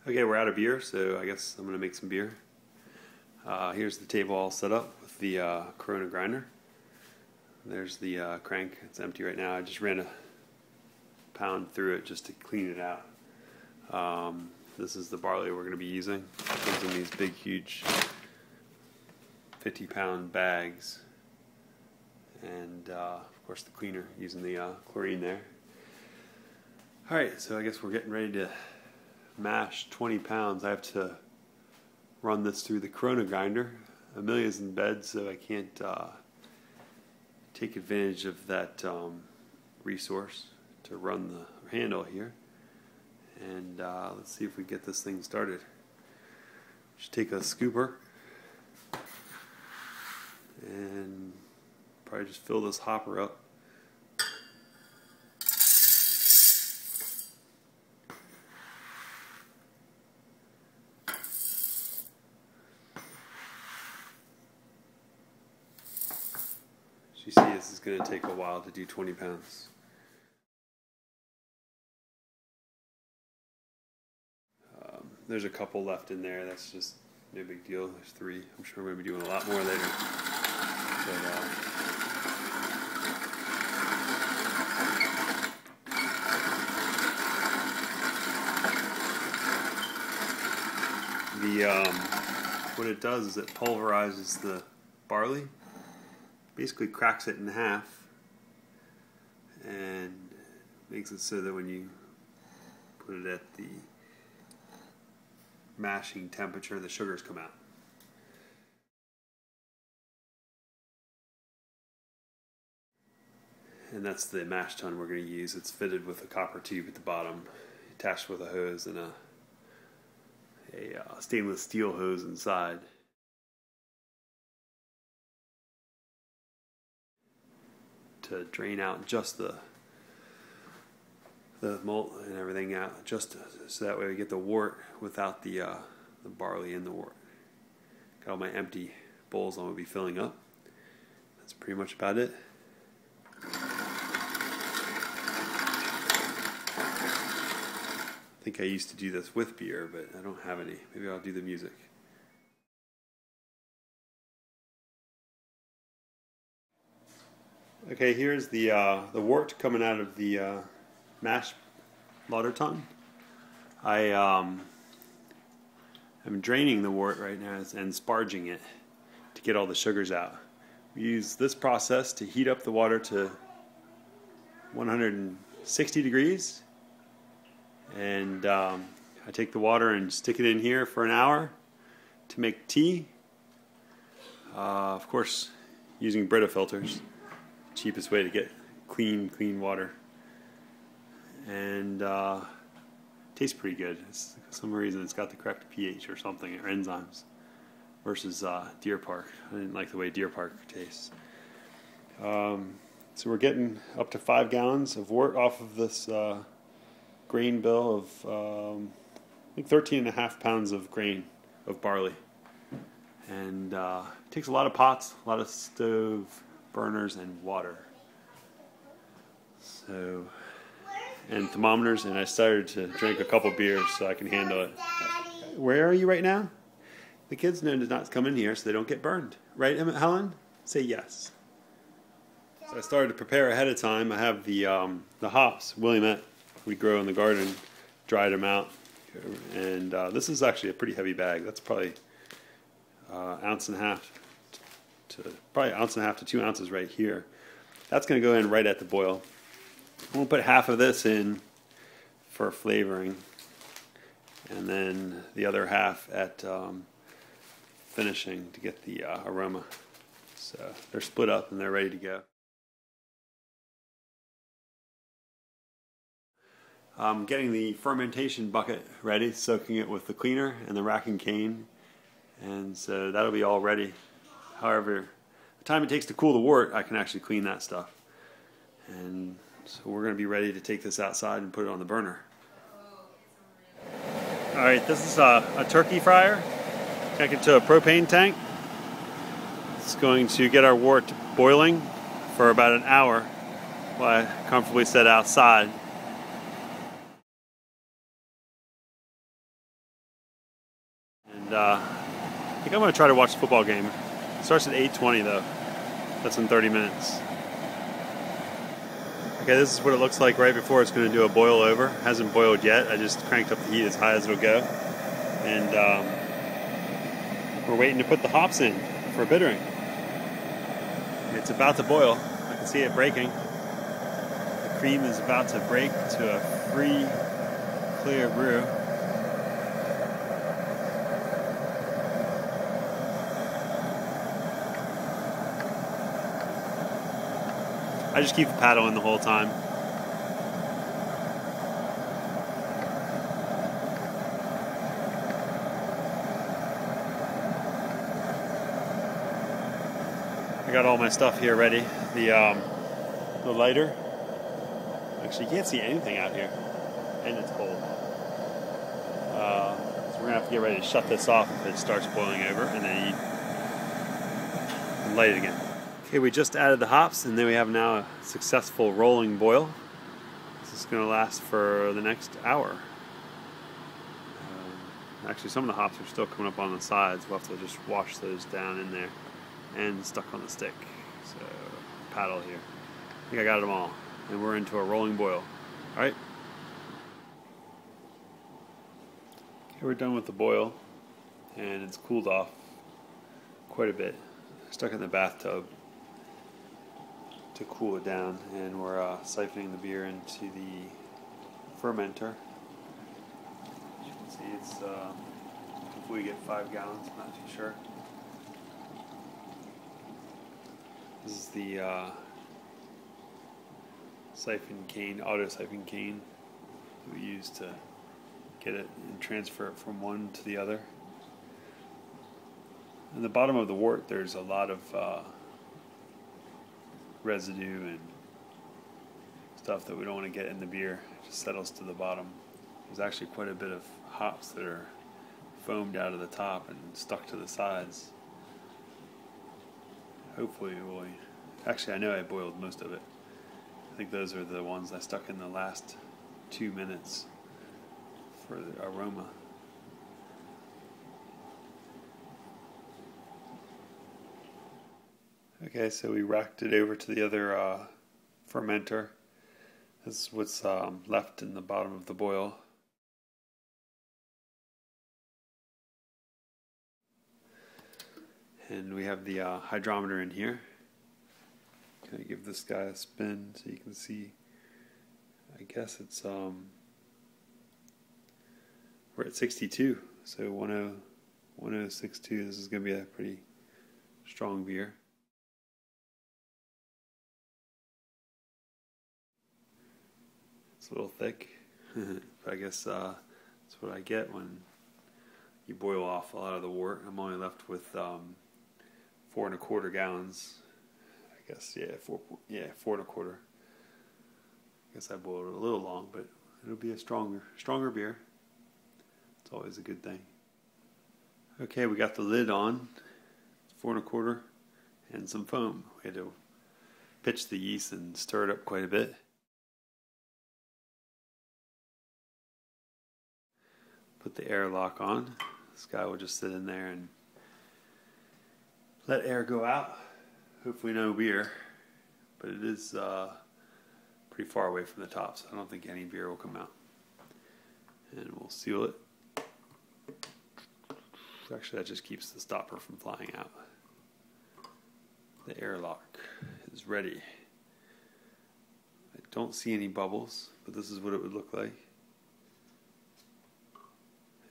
Okay, we're out of beer, so I guess I'm going to make some beer. Here's the table all set up with the Corona grinder. There's the crank. It's empty right now. I just ran a pound through it just to clean it out. This is the barley we're going to be using. It comes in these big, huge 50-pound bags. And, of course, the cleaner using the chlorine there. Alright, so I guess we're getting ready to mash 20 pounds. I have to run this through the Corona grinder. Amelia's in bed, so I can't take advantage of that resource to run the handle here. And let's see if we get this thing started. Just take a scooper and probably just fill this hopper up. As you see, this is going to take a while to do 20 pounds. There's a couple left in there. That's just no big deal. There's 3. I'm sure we're going to be doing a lot more later. But, what it does is it pulverizes the barley, basically cracks it in half, and makes it so that when you put it at the mashing temperature, the sugars come out. And that's the mash tun we're going to use. It's fitted with a copper tube at the bottom, attached with a hose and a stainless steel hose inside. To drain out just the malt and everything out, just so that way we get the wort without the barley in the wort. Got all my empty bowls I'm going to be filling up. That's pretty much about it. I think I used to do this with beer, but I don't have any. Maybe I'll do the music. Okay, here's the wort coming out of the mash lauter tun. I'm draining the wort right now and sparging it to get all the sugars out. We use this process to heat up the water to 160 degrees. And I take the water and stick it in here for an hour to make tea. Of course, using Brita filters, cheapest way to get clean water. And tastes pretty good. For some reason, it's got the correct pH or something, or enzymes, versus Deer Park. I didn't like the way Deer Park tastes. So we're getting up to 5 gallons of wort off of this grain bill of I think 13.5 pounds of grain of barley, and it takes a lot of pots, a lot of stove burners, and water. So, and thermometers, and I started to drink a couple beers so I can handle it. Where are you right now? The kids know to not come in here so they don't get burned, right, Helen? Say yes. So I started to prepare ahead of time. I have the hops, Williamette, we grow in the garden, dried them out, and this is actually a pretty heavy bag. That's probably ounce and a half to 2 ounces right here. That's going to go in right at the boil. I'm going to put half of this in for flavoring, and then the other half at finishing to get the aroma. So they're split up and they're ready to go. I'm getting the fermentation bucket ready, soaking it with the cleaner and the rack and cane, and so that'll be all ready. However, the time it takes to cool the wort, I can actually clean that stuff. And so we're going to be ready to take this outside and put it on the burner. Alright, this is a turkey fryer connected to a propane tank. It's going to get our wort boiling for about an hour while I comfortably sit outside. And I think I'm going to try to watch the football game. It starts at 8:20 though. That's in 30 minutes. Okay, this is what it looks like right before it's going to do a boil over. It hasn't boiled yet. I just cranked up the heat as high as it'll go. And we're waiting to put the hops in for bittering. It's about to boil. I can see it breaking. The cream is about to break to a free, clear brew. I just keep the paddle in the whole time. I got all my stuff here ready. The lighter. Actually, you can't see anything out here, and it's cold. So we're gonna have to get ready to shut this off if it starts boiling over, and then you light it again. Okay, we just added the hops, and then we have now a successful rolling boil. This is going to last for the next hour. Actually, some of the hops are still coming up on the sides. We'll have to just wash those down in there and stuck on the stick. So, paddle here. I think I got them all. And we're into a rolling boil. Alright? Okay, we're done with the boil, and it's cooled off quite a bit. Stuck in the bathtub to cool it down, and we're siphoning the beer into the fermenter. As you can see, it's hopefully we get 5 gallons, I'm not too sure. This is the siphon cane, auto siphon cane that we use to get it and transfer it from one to the other. In the bottom of the wort there's a lot of residue and stuff that we don't want to get in the beer. It just settles to the bottom. There's actually quite a bit of hops that are foamed out of the top and stuck to the sides. Hopefully we'll... Actually, I know I boiled most of it. I think those are the ones I stuck in the last 2 minutes for the aroma. Okay, so we racked it over to the other fermenter. This is what's left in the bottom of the boil. And we have the hydrometer in here. Can I give this guy a spin so you can see? I guess it's we're at 62, so 1062. This is going to be a pretty strong beer. It's a little thick, but I guess that's what I get when you boil off a lot of the wort. I'm only left with 4 1/4 gallons. I guess, yeah, 4 1/4. I guess I boiled it a little long, but it'll be a stronger beer. It's always a good thing. Okay, we got the lid on, 4 1/4, and some foam. We had to pitch the yeast and stir it up quite a bit. Put the air lock on. This guy will just sit in there and let air go out. Hopefully no beer, but it is pretty far away from the top, so I don't think any beer will come out. And we'll seal it. Actually, that just keeps the stopper from flying out. The airlock is ready. I don't see any bubbles, but this is what it would look like.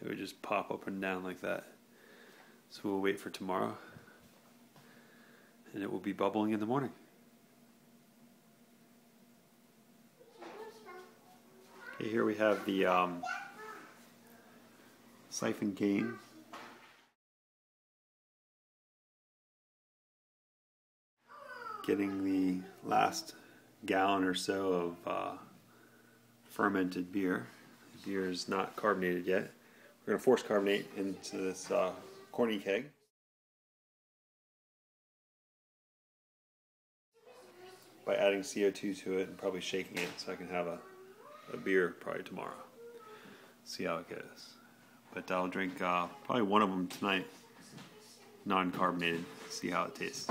It would just pop up and down like that. So we'll wait for tomorrow, and it will be bubbling in the morning. Okay, here we have the siphon cane. Getting the last gallon or so of fermented beer. The beer is not carbonated yet. We're going to force carbonate into this corny keg. By adding CO2 to it and probably shaking it so I can have a beer probably tomorrow. See how it goes. But I'll drink probably one of them tonight, non-carbonated, see how it tastes.